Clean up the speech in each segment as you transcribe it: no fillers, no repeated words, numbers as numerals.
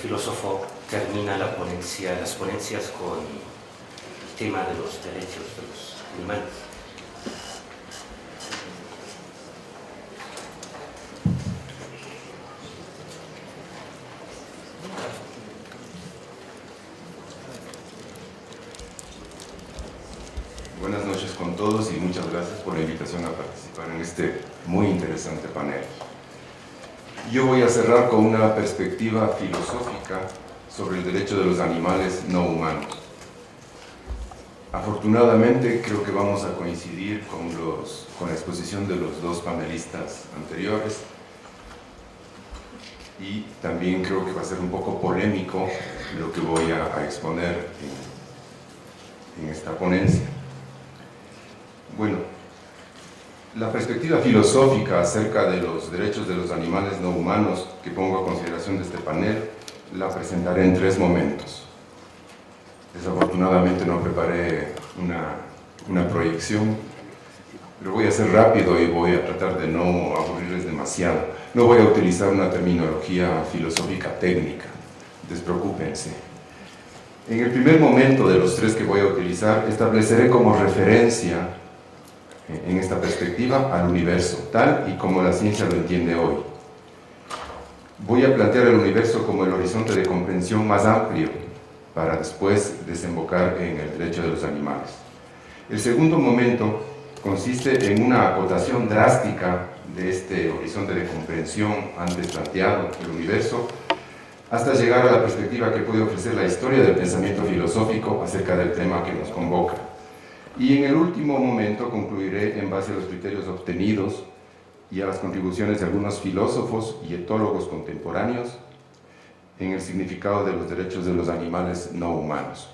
filósofo termina las ponencias con el tema de los derechos de los animales. Buenas noches con todos y muchas gracias por la invitación a participar en este muy interesante panel. Yo voy a cerrar con una perspectiva filosófica sobre el derecho de los animales no humanos. Afortunadamente creo que vamos a coincidir con la exposición de los dos panelistas anteriores y también creo que va a ser un poco polémico lo que voy a exponer en esta ponencia. Bueno, la perspectiva filosófica acerca de los derechos de los animales no humanos que pongo a consideración de este panel la presentaré en 3 momentos. Desafortunadamente no preparé una proyección, pero voy a ser rápido y voy a tratar de no aburrirles demasiado. No voy a utilizar una terminología filosófica técnica, despreocúpense. En el primer momento de los 3 que voy a utilizar, estableceré como referencia en esta perspectiva al universo, tal y como la ciencia lo entiende hoy. Voy a plantear el universo como el horizonte de comprensión más amplio, para después desembocar en el derecho de los animales. El segundo momento consiste en una acotación drástica de este horizonte de comprensión antes planteado, el universo, hasta llegar a la perspectiva que puede ofrecer la historia del pensamiento filosófico acerca del tema que nos convoca. Y en el último momento concluiré en base a los criterios obtenidos y a las contribuciones de algunos filósofos y etólogos contemporáneos en el significado de los derechos de los animales no humanos.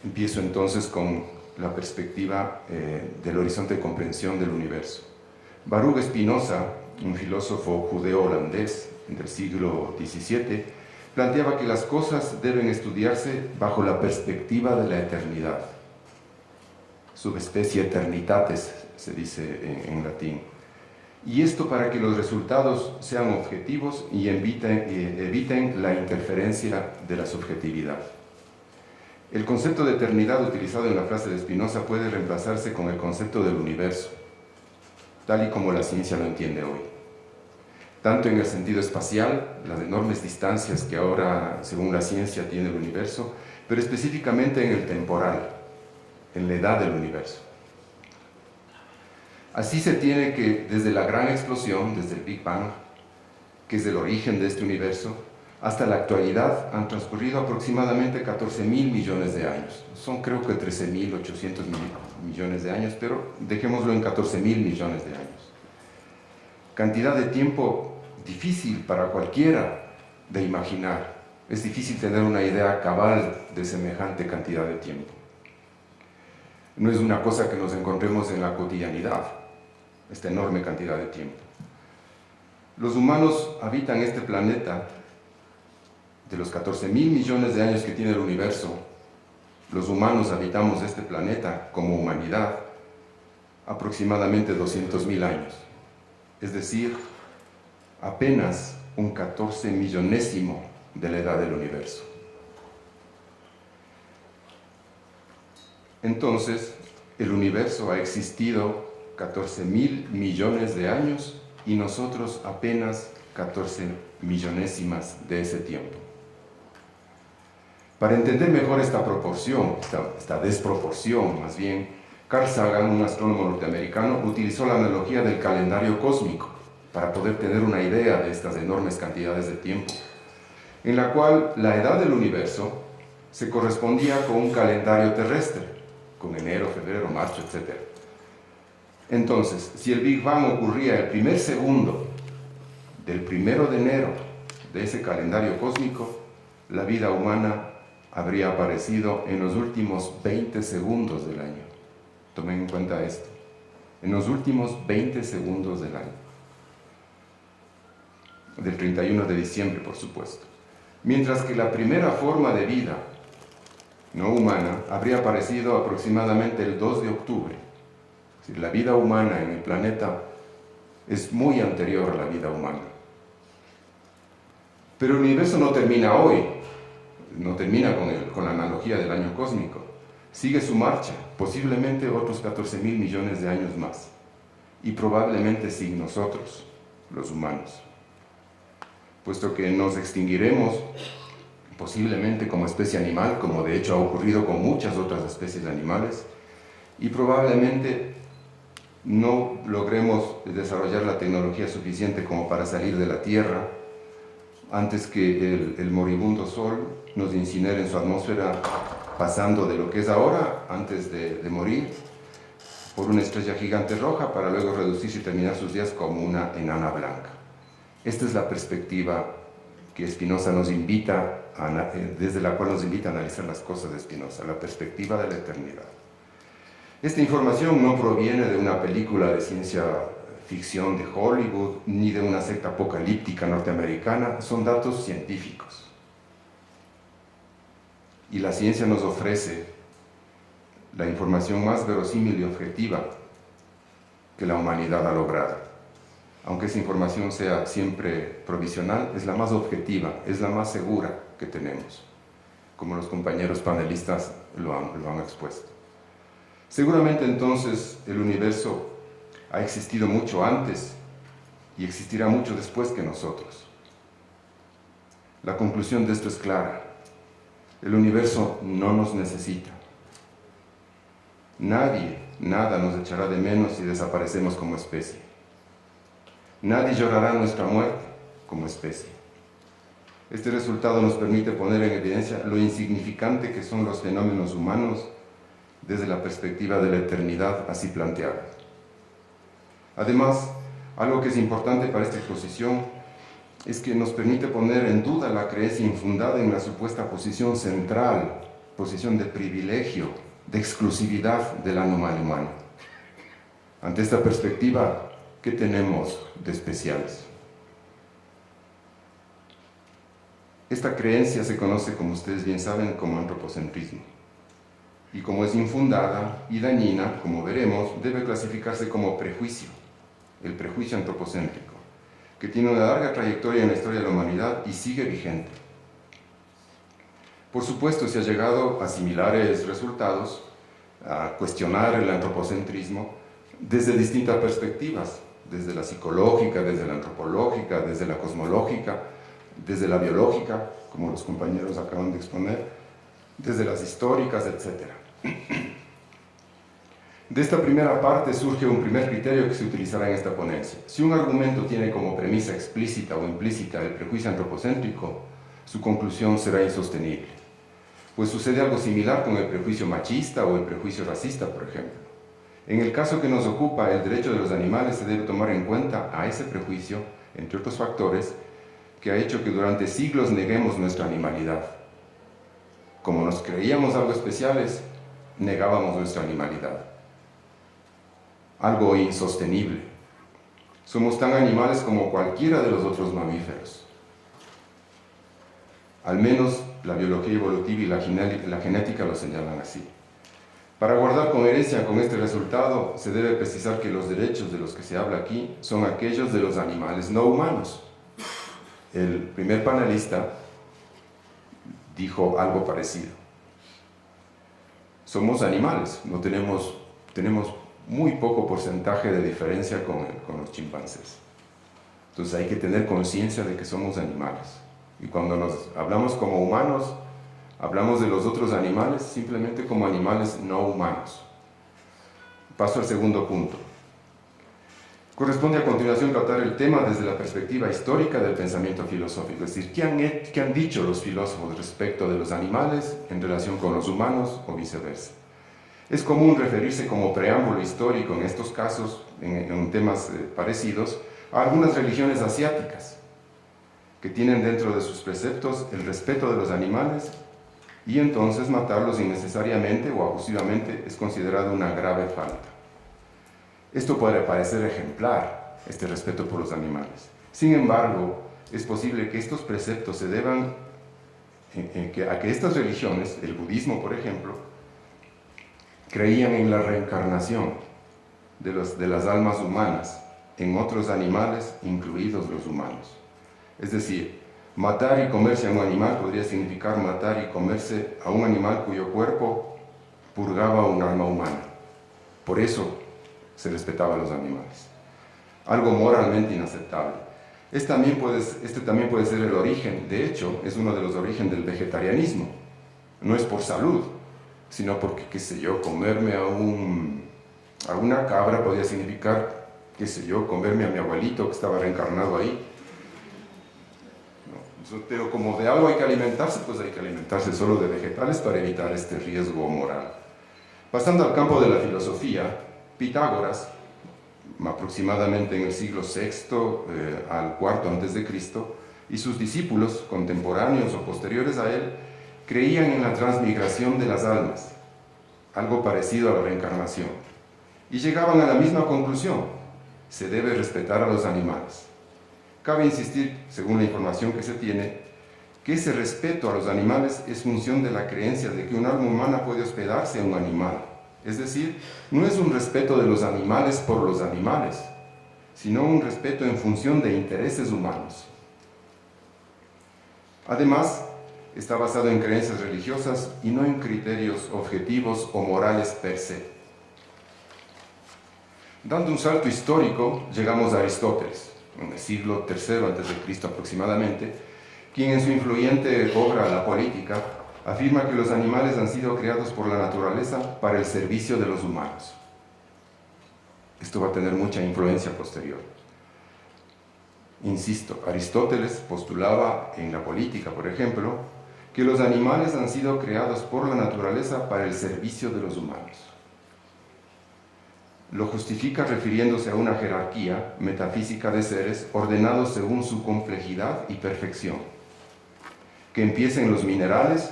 Empiezo entonces con la perspectiva del horizonte de comprensión del universo. Baruch Spinoza, un filósofo judeo-holandés del siglo XVII, planteaba que las cosas deben estudiarse bajo la perspectiva de la eternidad. Subespecie eternitatis, se dice en latín. Y esto para que los resultados sean objetivos y eviten la interferencia de la subjetividad. El concepto de eternidad utilizado en la frase de Spinoza puede reemplazarse con el concepto del universo, tal y como la ciencia lo entiende hoy. Tanto en el sentido espacial, las enormes distancias que ahora, según la ciencia, tiene el universo, pero específicamente en el temporal, en la edad del universo. Así se tiene que, desde la gran explosión, desde el Big Bang, que es el origen de este universo, hasta la actualidad han transcurrido aproximadamente 14.000 millones de años. Son creo que 13.800 millones de años, pero dejémoslo en 14.000 millones de años. Cantidad de tiempo difícil para cualquiera de imaginar. Es difícil tener una idea cabal de semejante cantidad de tiempo. No es una cosa que nos encontremos en la cotidianidad, esta enorme cantidad de tiempo. Los humanos habitan este planeta. De los 14.000 millones de años que tiene el universo, los humanos habitamos este planeta como humanidad aproximadamente 200.000 años. Es decir, apenas un 14 millonésimo de la edad del universo. Entonces, el universo ha existido 14.000 millones de años y nosotros apenas 14 millonésimas de ese tiempo. Para entender mejor esta proporción, esta desproporción más bien, Carl Sagan, un astrónomo norteamericano, utilizó la analogía del calendario cósmico para poder tener una idea de estas enormes cantidades de tiempo, en la cual la edad del universo se correspondía con un calendario terrestre, con enero, febrero, marzo, etc. Entonces, si el Big Bang ocurría el primer segundo del 1 de enero de ese calendario cósmico, la vida humana habría aparecido en los últimos 20 segundos del año. Tomen en cuenta esto, en los últimos 20 segundos del año. Del 31 de diciembre, por supuesto. Mientras que la primera forma de vida no humana habría aparecido aproximadamente el 2 de octubre. Es decir, la vida humana en el planeta es muy anterior a la vida humana. Pero el universo no termina hoy, no termina con la analogía del año cósmico. Sigue su marcha, posiblemente otros 14.000 millones de años más. Y probablemente sin nosotros, los humanos. Puesto que nos extinguiremos, posiblemente como especie animal, como de hecho ha ocurrido con muchas otras especies animales, y probablemente no logremos desarrollar la tecnología suficiente como para salir de la Tierra antes que el moribundo Sol nos incinere en su atmósfera, pasando de lo que es ahora, antes de morir, por una estrella gigante roja para luego reducirse y terminar sus días como una enana blanca. Esta es la perspectiva que Spinoza nos invita, desde la cual nos invita a analizar las cosas de Spinoza, la perspectiva de la eternidad. Esta información no proviene de una película de ciencia ficción de Hollywood, ni de una secta apocalíptica norteamericana, son datos científicos. Y la ciencia nos ofrece la información más verosímil y objetiva que la humanidad ha logrado. Aunque esa información sea siempre provisional, es la más objetiva, es la más segura que tenemos, como los compañeros panelistas lo han expuesto. Seguramente entonces el universo ha existido mucho antes y existirá mucho después que nosotros. La conclusión de esto es clara. El universo no nos necesita. Nadie, nada nos echará de menos si desaparecemos como especie. Nadie llorará nuestra muerte como especie. Este resultado nos permite poner en evidencia lo insignificante que son los fenómenos humanos desde la perspectiva de la eternidad así planteada. Además, algo que es importante para esta exposición es que nos permite poner en duda la creencia infundada en la supuesta posición central, posición de privilegio, de exclusividad del animal humano. Ante esta perspectiva, ¿qué tenemos de especiales? Esta creencia se conoce, como ustedes bien saben, como antropocentrismo. Y como es infundada y dañina, como veremos, debe clasificarse como prejuicio, el prejuicio antropocéntrico, que tiene una larga trayectoria en la historia de la humanidad y sigue vigente. Por supuesto, se ha llegado a similares resultados, a cuestionar el antropocentrismo desde distintas perspectivas, desde la psicológica, desde la antropológica, desde la cosmológica, desde la biológica, como los compañeros acaban de exponer, desde las históricas, etc. De esta primera parte surge un primer criterio que se utilizará en esta ponencia. Si un argumento tiene como premisa explícita o implícita el prejuicio antropocéntrico, su conclusión será insostenible. Pues sucede algo similar con el prejuicio machista o el prejuicio racista, por ejemplo. En el caso que nos ocupa, el derecho de los animales, se debe tomar en cuenta a ese prejuicio, entre otros factores, que ha hecho que durante siglos neguemos nuestra animalidad. Como nos creíamos algo especiales, negábamos nuestra animalidad. Algo insostenible. Somos tan animales como cualquiera de los otros mamíferos. Al menos la biología evolutiva y la genética lo señalan así. Para guardar coherencia con este resultado, se debe precisar que los derechos de los que se habla aquí son aquellos de los animales no humanos. El primer panelista dijo algo parecido. Somos animales, no tenemos muy poco porcentaje de diferencia con los chimpancés. Entonces hay que tener conciencia de que somos animales. Y cuando nos hablamos como humanos, hablamos de los otros animales simplemente como animales no humanos. Paso al segundo punto. Corresponde a continuación tratar el tema desde la perspectiva histórica del pensamiento filosófico, es decir, ¿qué han dicho los filósofos respecto de los animales en relación con los humanos o viceversa? Es común referirse como preámbulo histórico en estos casos, en temas parecidos, a algunas religiones asiáticas, que tienen dentro de sus preceptos el respeto de los animales, y entonces matarlos innecesariamente o abusivamente es considerado una grave falta. Esto puede parecer ejemplar, este respeto por los animales. Sin embargo, es posible que estos preceptos se deban a que estas religiones, el budismo por ejemplo, creían en la reencarnación de las almas humanas en otros animales, incluidos los humanos. Es decir, Matar y comerse a un animal podría significar matar y comerse a un animal cuyo cuerpo purgaba un alma humana. Por eso se respetaba a los animales. Algo moralmente inaceptable. Este también puede ser el origen, de hecho, es uno de los orígenes del vegetarianismo. No es por salud, sino porque, qué sé yo, comerme a una cabra podría significar, qué sé yo, comerme a mi abuelito que estaba reencarnado ahí. No, pero como de algo hay que alimentarse, pues hay que alimentarse solo de vegetales para evitar este riesgo moral. Pasando al campo de la filosofía, Pitágoras, aproximadamente en el siglo VI al IV a.C., y sus discípulos, contemporáneos o posteriores a él, creían en la transmigración de las almas, algo parecido a la reencarnación, y llegaban a la misma conclusión: se debe respetar a los animales. Cabe insistir, según la información que se tiene, que ese respeto a los animales es función de la creencia de que un alma humana puede hospedarse a un animal. Es decir, no es un respeto de los animales por los animales, sino un respeto en función de intereses humanos. Además, está basado en creencias religiosas y no en criterios objetivos o morales per se. Dando un salto histórico, llegamos a Aristóteles, en el siglo III a.C. aproximadamente, quien en su influyente obra La Política afirma que los animales han sido creados por la naturaleza para el servicio de los humanos. Esto va a tener mucha influencia posterior. Insisto, Aristóteles postulaba en La Política, por ejemplo, que los animales han sido creados por la naturaleza para el servicio de los humanos. Lo justifica refiriéndose a una jerarquía metafísica de seres ordenados según su complejidad y perfección, que empieza en los minerales,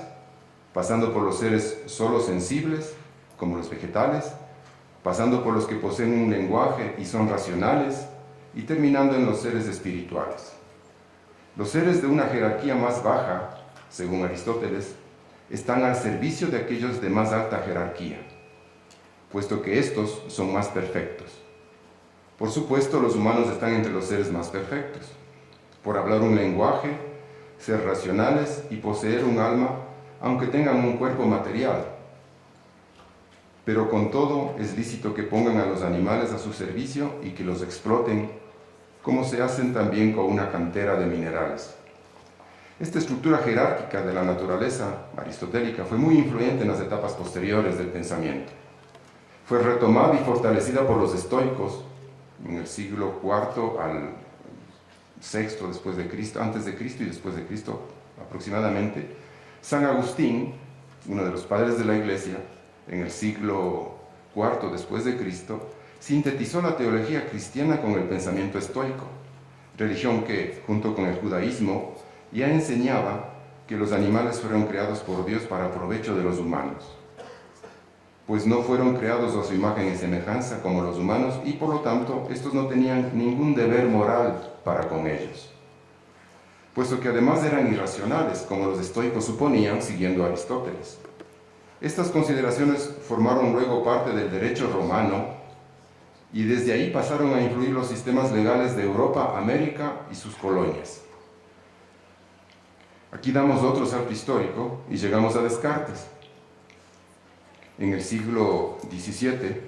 pasando por los seres solo sensibles, como los vegetales, pasando por los que poseen un lenguaje y son racionales, y terminando en los seres espirituales. Los seres de una jerarquía más baja, según Aristóteles, están al servicio de aquellos de más alta jerarquía, puesto que estos son más perfectos. Por supuesto, los humanos están entre los seres más perfectos, por hablar un lenguaje, ser racionales y poseer un alma, aunque tengan un cuerpo material. Pero con todo es lícito que pongan a los animales a su servicio y que los exploten, como se hacen también con una cantera de minerales. Esta estructura jerárquica de la naturaleza aristotélica fue muy influyente en las etapas posteriores del pensamiento. Fue retomada y fortalecida por los estoicos en el siglo IV al VI después de Cristo, antes de Cristo y después de Cristo aproximadamente. San Agustín, uno de los padres de la Iglesia, en el siglo IV después de Cristo, sintetizó la teología cristiana con el pensamiento estoico, religión que, junto con el judaísmo, ya enseñaba que los animales fueron creados por Dios para provecho de los humanos, pues no fueron creados a su imagen y semejanza como los humanos y por lo tanto estos no tenían ningún deber moral para con ellos, puesto que además eran irracionales, como los estoicos suponían, siguiendo a Aristóteles. Estas consideraciones formaron luego parte del derecho romano y desde ahí pasaron a influir los sistemas legales de Europa, América y sus colonias. Aquí damos otro salto histórico y llegamos a Descartes. En el siglo XVII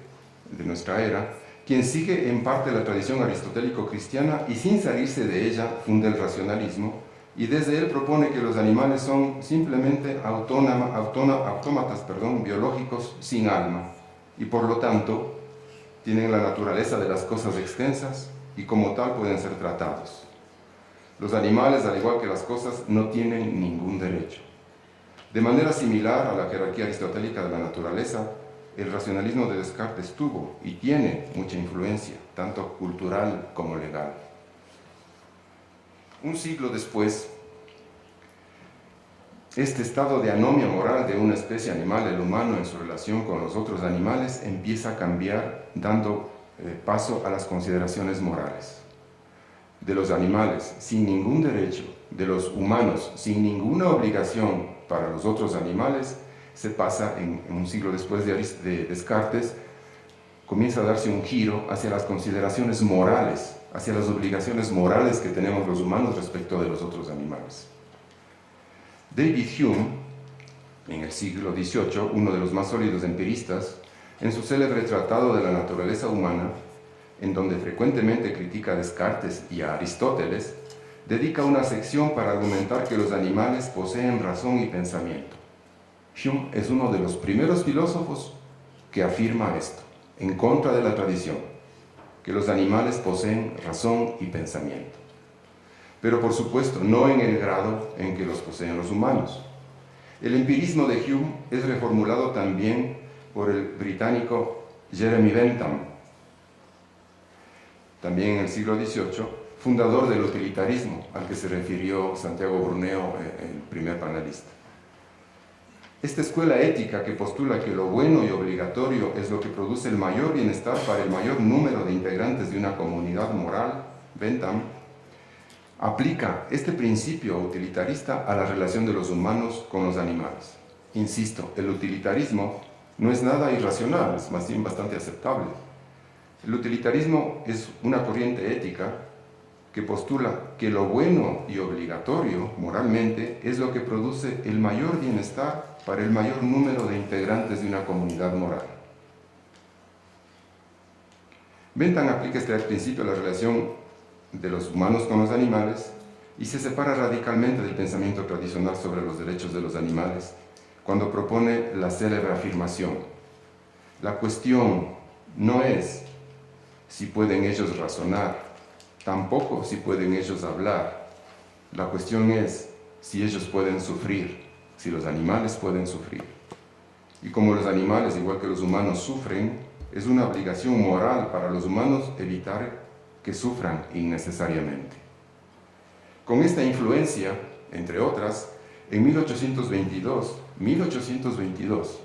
de nuestra era, quien sigue en parte la tradición aristotélico-cristiana y sin salirse de ella funda el racionalismo y desde él propone que los animales son simplemente autómatas biológicos sin alma y por lo tanto tienen la naturaleza de las cosas extensas y como tal pueden ser tratados. Los animales, al igual que las cosas, no tienen ningún derecho. De manera similar a la jerarquía aristotélica de la naturaleza, el racionalismo de Descartes tuvo y tiene mucha influencia, tanto cultural como legal. Un siglo después, este estado de anomia moral de una especie animal, el humano, en su relación con los otros animales, empieza a cambiar, dando paso a las consideraciones morales. De los animales sin ningún derecho, de los humanos sin ninguna obligación para los otros animales, se pasa en un siglo después de Descartes, comienza a darse un giro hacia las consideraciones morales hacia las obligaciones morales que tenemos los humanos respecto de los otros animales. David Hume, en el siglo XVIII, uno de los más sólidos empiristas, en su célebre Tratado de la Naturaleza Humana, en donde frecuentemente critica a Descartes y a Aristóteles, dedica una sección para argumentar que los animales poseen razón y pensamiento. Hume es uno de los primeros filósofos que afirma esto, en contra de la tradición, que los animales poseen razón y pensamiento. Pero por supuesto, no en el grado en que los poseen los humanos. El empirismo de Hume es reformulado también por el británico Jeremy Bentham, también en el siglo XVIII, fundador del utilitarismo, al que se refirió Santiago Bruneo, el primer panelista. Esta escuela ética que postula que lo bueno y obligatorio es lo que produce el mayor bienestar para el mayor número de integrantes de una comunidad moral, Bentham, aplica este principio utilitarista a la relación de los humanos con los animales. Insisto, el utilitarismo no es nada irracional, es más bien bastante aceptable. El utilitarismo es una corriente ética que postula que lo bueno y obligatorio moralmente es lo que produce el mayor bienestar para el mayor número de integrantes de una comunidad moral. Bentham aplica este principio a la relación de los humanos con los animales y se separa radicalmente del pensamiento tradicional sobre los derechos de los animales cuando propone la célebre afirmación: la cuestión no es si pueden ellos razonar, tampoco si pueden ellos hablar. La cuestión es si ellos pueden sufrir, si los animales pueden sufrir. Y como los animales, igual que los humanos, sufren, es una obligación moral para los humanos evitar que sufran innecesariamente. Con esta influencia, entre otras, en 1822,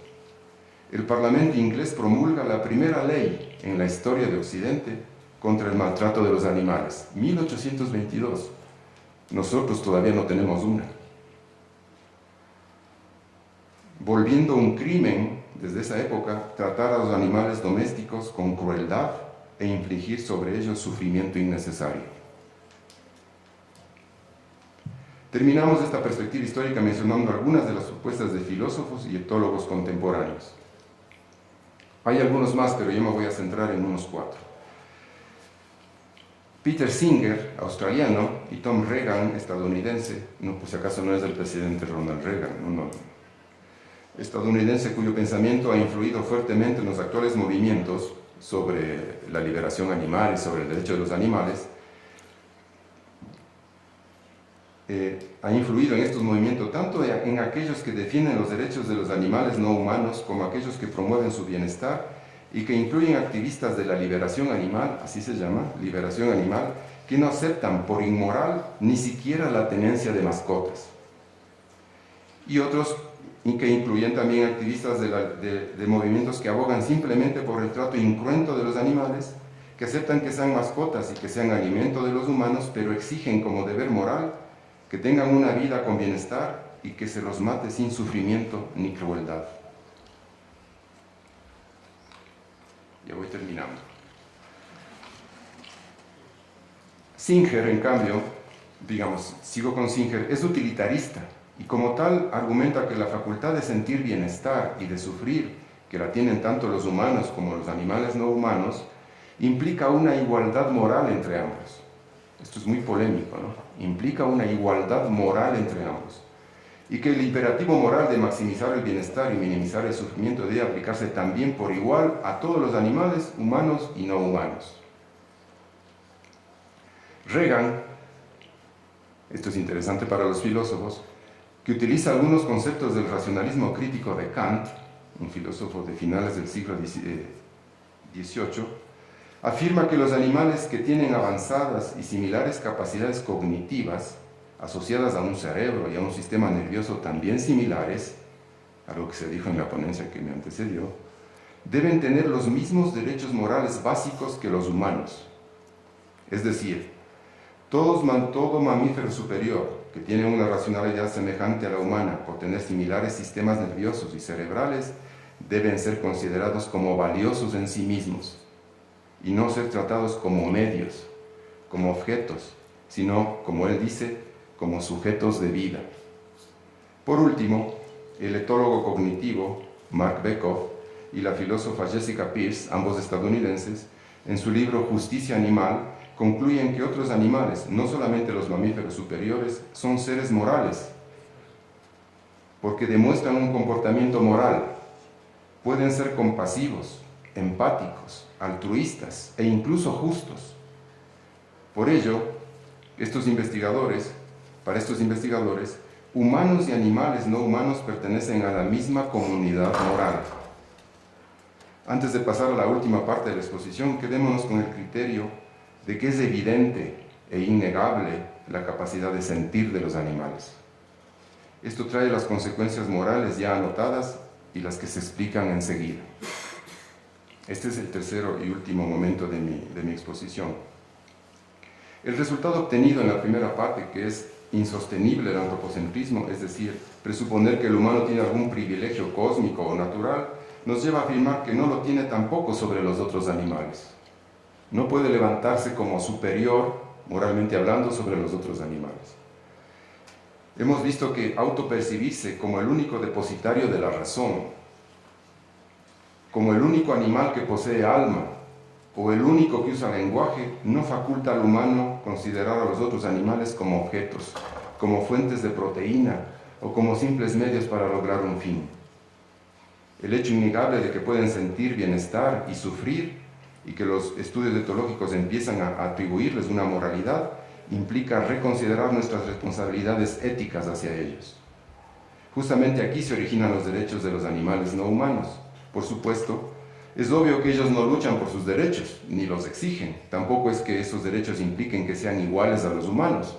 el Parlamento inglés promulga la primera ley en la historia de Occidente contra el maltrato de los animales. 1822. Nosotros todavía no tenemos una. Volviendo un crimen, desde esa época, tratar a los animales domésticos con crueldad e infligir sobre ellos sufrimiento innecesario. Terminamos esta perspectiva histórica mencionando algunas de las propuestas de filósofos y etólogos contemporáneos. Hay algunos más, pero yo me voy a centrar en unos 4. Peter Singer, australiano, y Tom Regan, estadounidense, no, pues si acaso no es el presidente Ronald Reagan, no, estadounidense cuyo pensamiento ha influido fuertemente en los actuales movimientos sobre la liberación animal y sobre el derecho de los animales, ha influido en estos movimientos tanto en aquellos que defienden los derechos de los animales no humanos como aquellos que promueven su bienestar y que incluyen activistas de la liberación animal, así se llama, liberación animal, que no aceptan por inmoral ni siquiera la tenencia de mascotas. Y otros que incluyen también activistas de movimientos que abogan simplemente por el trato incruento de los animales, que aceptan que sean mascotas y que sean alimento de los humanos, pero exigen como deber moral que tengan una vida con bienestar y que se los mate sin sufrimiento ni crueldad. Ya voy terminando. Singer, en cambio, sigo con Singer, es utilitarista y como tal argumenta que la facultad de sentir bienestar y de sufrir, que la tienen tanto los humanos como los animales no humanos, implica una igualdad moral entre ambos. Esto es muy polémico, ¿no? Implica una igualdad moral entre ambos. Y que el imperativo moral de maximizar el bienestar y minimizar el sufrimiento debe aplicarse también por igual a todos los animales, humanos y no humanos. Regan, esto es interesante para los filósofos, que utiliza algunos conceptos del racionalismo crítico de Kant, un filósofo de finales del siglo XVIII, afirma que los animales que tienen avanzadas y similares capacidades cognitivas, asociadas a un cerebro y a un sistema nervioso también similares, algo que se dijo en la ponencia que me antecedió, deben tener los mismos derechos morales básicos que los humanos. Es decir, todo mamífero superior que tiene una racionalidad semejante a la humana por tener similares sistemas nerviosos y cerebrales deben ser considerados como valiosos en sí mismos y no ser tratados como medios, como objetos, sino, como él dice, como sujetos de vida. Por último, el etólogo cognitivo Mark Bekoff y la filósofa Jessica Pierce, ambos estadounidenses, en su libro Justicia Animal, concluyen que otros animales, no solamente los mamíferos superiores, son seres morales, porque demuestran un comportamiento moral. Pueden ser compasivos, empáticos, altruistas e incluso justos. Por ello, para estos investigadores, humanos y animales no humanos pertenecen a la misma comunidad moral. Antes de pasar a la última parte de la exposición, quedémonos con el criterio de que es evidente e innegable la capacidad de sentir de los animales. Esto trae las consecuencias morales ya anotadas y las que se explican enseguida. Este es el tercero y último momento de mi exposición. El resultado obtenido en la primera parte, que es insostenible el antropocentrismo, es decir, presuponer que el humano tiene algún privilegio cósmico o natural, nos lleva a afirmar que no lo tiene tampoco sobre los otros animales. No puede levantarse como superior, moralmente hablando, sobre los otros animales. Hemos visto que autopercibirse como el único depositario de la razón, como el único animal que posee alma, o el único que usa lenguaje, no faculta al humano considerar a los otros animales como objetos, como fuentes de proteína o como simples medios para lograr un fin. El hecho innegable de que pueden sentir bienestar y sufrir, y que los estudios etológicos empiezan a atribuirles una moralidad, implica reconsiderar nuestras responsabilidades éticas hacia ellos. Justamente aquí se originan los derechos de los animales no humanos. Por supuesto, es obvio que ellos no luchan por sus derechos, ni los exigen. Tampoco es que esos derechos impliquen que sean iguales a los humanos.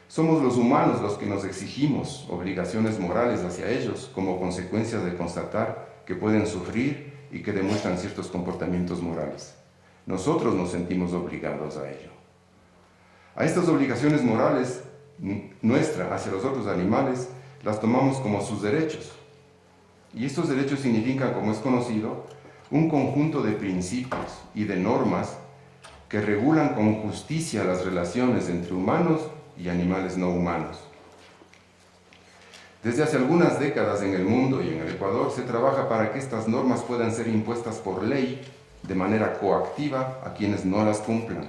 Somos los humanos los que nos exigimos obligaciones morales hacia ellos como consecuencia de constatar que pueden sufrir y que demuestran ciertos comportamientos morales. Nosotros nos sentimos obligados a ello. A estas obligaciones morales nuestras hacia los otros animales las tomamos como sus derechos. Y estos derechos significan, como es conocido, un conjunto de principios y de normas que regulan con justicia las relaciones entre humanos y animales no humanos. Desde hace algunas décadas en el mundo y en el Ecuador se trabaja para que estas normas puedan ser impuestas por ley de manera coactiva a quienes no las cumplan.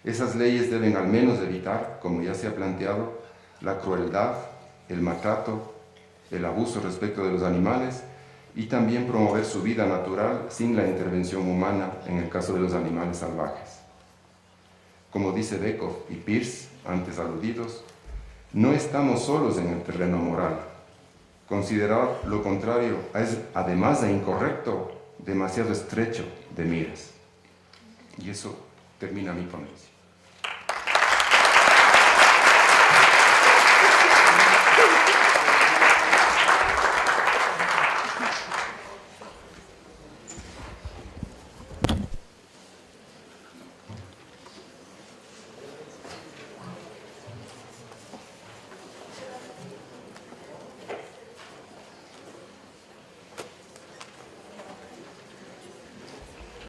Esas leyes deben al menos evitar, como ya se ha planteado, la crueldad, el maltrato, el abuso respecto de los animales y también promover su vida natural sin la intervención humana en el caso de los animales salvajes. Como dice Bekoff y Pierce, antes aludidos, no estamos solos en el terreno moral. Considerar lo contrario es, además de incorrecto, demasiado estrecho de miras. Y eso termina mi ponencia.